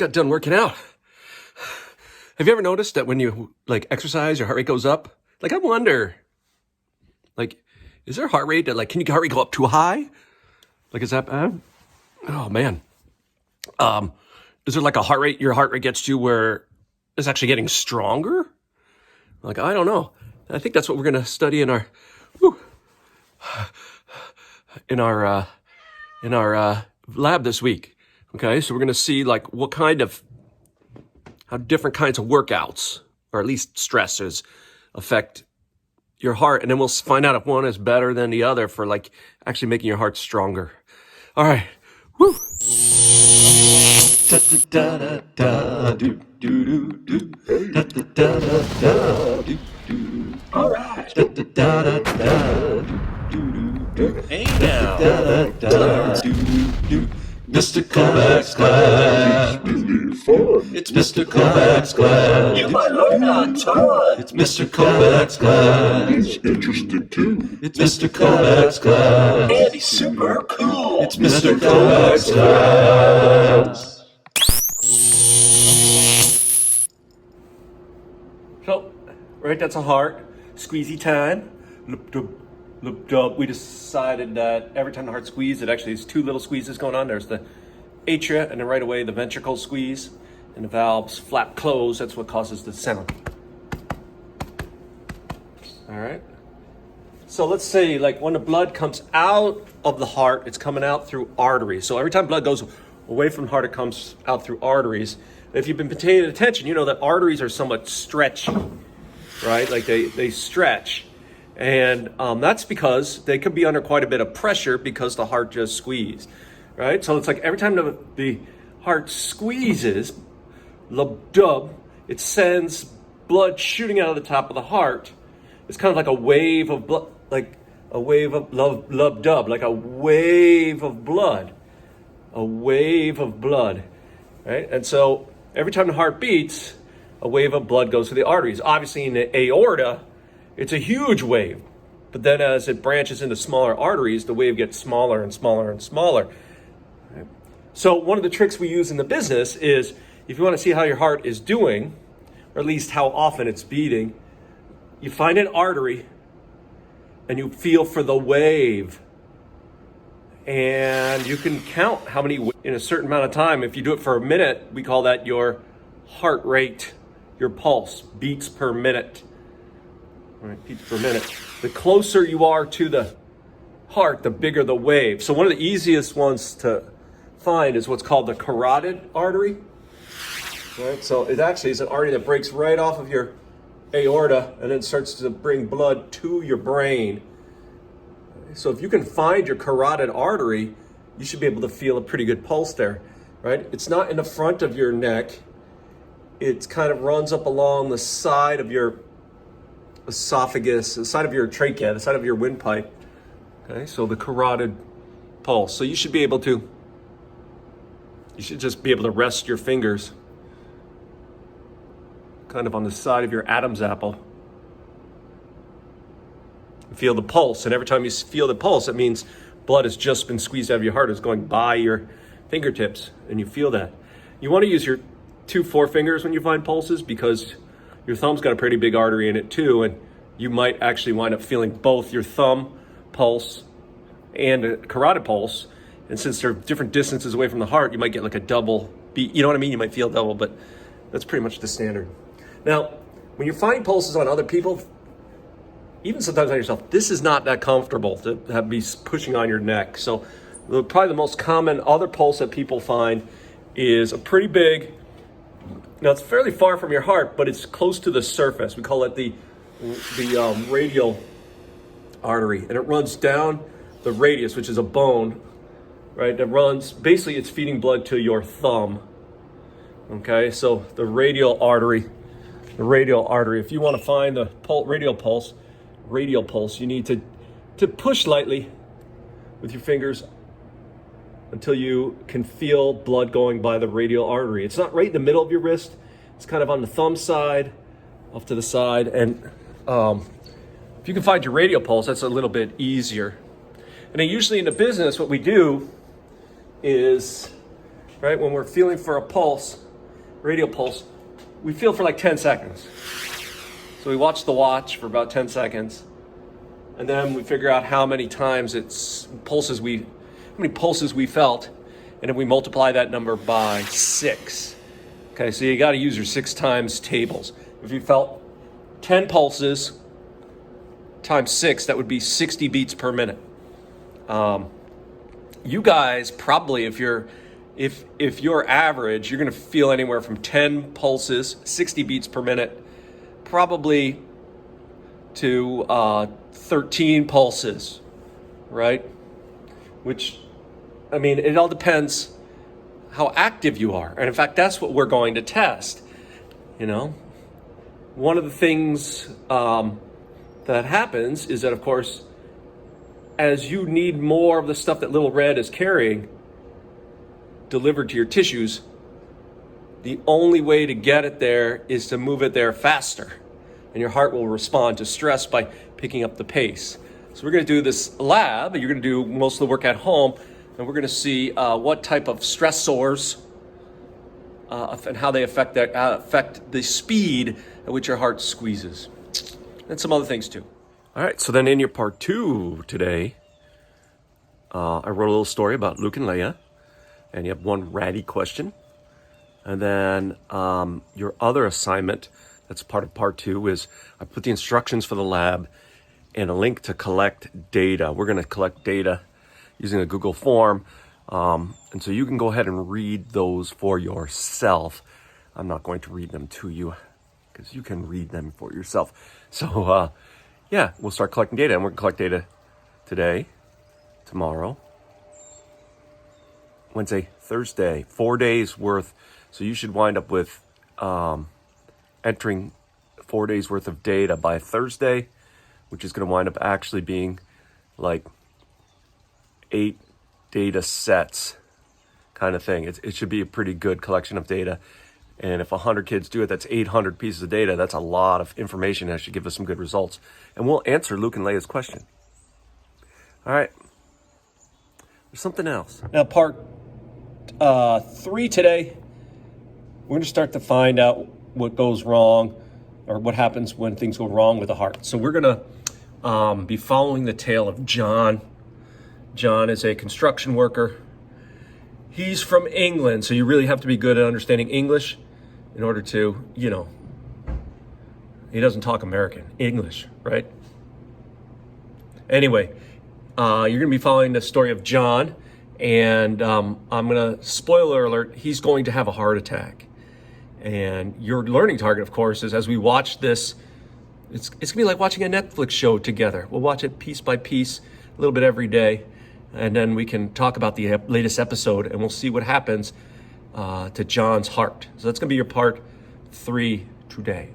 got done working out. Have you ever noticed that when you like exercise, your heart rate goes up? Like, I wonder, like, is there a heart rate that like, can your heart rate go up too high? Like, is that bad? Oh man. Is there like a heart rate your heart rate gets to where it's actually getting stronger? Like, I don't know. I think that's what we're gonna study in our, lab this week. Okay, so we're gonna see like how different kinds of workouts, or at least stresses, affect your heart, and then we'll find out if one is better than the other for like actually making your heart stronger. All right, woo. All right. Hey now. Mr. Kovacs Class. It's Mr. Kovacs Class. You might learn a ton. It's Mr. Kovacs Class. He's interested too. It's Mr. Kovacs Class. And he's super cool. It's Mr. Kovacs Class. So, right, that's a heart. Squeezy time. Loop-dub. We decided that every time the heart squeezes, it actually has two little squeezes going on. There's the atria, and then right away the ventricles squeeze, and the valves flap close. That's what causes the sound. All right. So let's say, like, when the blood comes out of the heart, it's coming out through arteries. So every time blood goes away from the heart, it comes out through arteries. If you've been paying attention, you know that arteries are somewhat stretchy, right? Like they stretch. And that's because they could be under quite a bit of pressure because the heart just squeezed, right? So it's like every time the heart squeezes, lub-dub, it sends blood shooting out of the top of the heart. It's kind of like a wave of blood, like a wave of lub-dub, like a wave of blood, right? And so every time the heart beats, a wave of blood goes to the arteries. Obviously in the aorta, it's a huge wave, but then as it branches into smaller arteries, the wave gets smaller and smaller and smaller. Right? So one of the tricks we use in the business is, if you want to see how your heart is doing, or at least how often it's beating, you find an artery and you feel for the wave. And you can count how many in a certain amount of time. If you do it for a minute, we call that your heart rate, your pulse, beats per minute. All right, beats per minute. The closer you are to the heart, the bigger the wave. So one of the easiest ones to find is what's called the carotid artery. All right, so it actually is an artery that breaks right off of your aorta and then starts to bring blood to your brain. So if you can find your carotid artery, you should be able to feel a pretty good pulse there, right? It's not in the front of your neck. It kind of runs up along the side of your esophagus, the side of your trachea, the side of your windpipe. Okay, so the carotid pulse. So you should just be able to rest your fingers kind of on the side of your Adam's apple. Feel the pulse, and every time you feel the pulse, it means blood has just been squeezed out of your heart. It's going by your fingertips, and you feel that. You want to use your 2 forefingers when you find pulses, because your thumb's got a pretty big artery in it too, and you might actually wind up feeling both your thumb pulse and a carotid pulse. And since they're different distances away from the heart, you might get like a double beat. You know what I mean? You might feel double, but that's pretty much the standard. Now, when you're finding pulses on other people, even sometimes on yourself, this is not that comfortable to be pushing on your neck. So probably the most common other pulse that people find is a pretty big, now it's fairly far from your heart, but it's close to the surface. We call it the radial artery, and it runs down the radius, which is a bone, right? That runs, basically it's feeding blood to your thumb. Okay, so the radial artery, if you want to find the radial pulse, you need to push lightly with your fingers until you can feel blood going by the radial artery. It's not right in the middle of your wrist. It's kind of on the thumb side, off to the side. And if you can find your radial pulse, that's a little bit easier. And then usually in the business, what we do is, right, when we're feeling for a pulse, radial pulse, we feel for like 10 seconds. So we watch the watch for about 10 seconds, and then we figure out how many times how many pulses we felt, and then we multiply that number by 6. Okay, so you got to use your 6 times tables. If you felt 10 pulses times 6, that would be 60 beats per minute. You guys probably, if you're average, you're going to feel anywhere from 10 pulses, 60 beats per minute, probably to 13 pulses, right? Which, I mean, it all depends how active you are. And in fact, that's what we're going to test. You know, one of the things that happens is that, of course, as you need more of the stuff that Little Red is carrying delivered to your tissues, the only way to get it there is to move it there faster. And your heart will respond to stress by picking up the pace. So we're going to do this lab. You're going to do most of the work at home, and we're going to see what type of stressors and how they affect the speed at which your heart squeezes, and some other things too. All right, so then in your part 2 today, I wrote a little story about Luke and Leia, and you have one ratty question. And then your other assignment, that's part of part 2, is I put the instructions for the lab and a link to collect data. We're going to collect data using a Google form. And so you can go ahead and read those for yourself. I'm not going to read them to you because you can read them for yourself. So, yeah, we'll start collecting data. And we're going to collect data today, tomorrow, Wednesday, Thursday, 4 days worth. So you should wind up with entering 4 days worth of data by Thursday, which is going to wind up actually being like 8 data sets kind of thing. It should be a pretty good collection of data. And if 100 kids do it, that's 800 pieces of data. That's a lot of information. That should give us some good results. And we'll answer Luke and Leia's question. All right. There's something else. Now, part 3 today, we're going to start to find out what goes wrong or what happens when things go wrong with the heart. So we're going to be following the tale of John. John is a construction worker. He's from England, so you really have to be good at understanding English in order to, he doesn't talk American, English, right? Anyway, you're going to be following the story of John, and I'm going to, spoiler alert, he's going to have a heart attack. And your learning target, of course, is as we watch this, it's going to be like watching a Netflix show together. We'll watch it piece by piece, a little bit every day, and then we can talk about the latest episode, and we'll see what happens to John's heart. So that's going to be your part 3 today.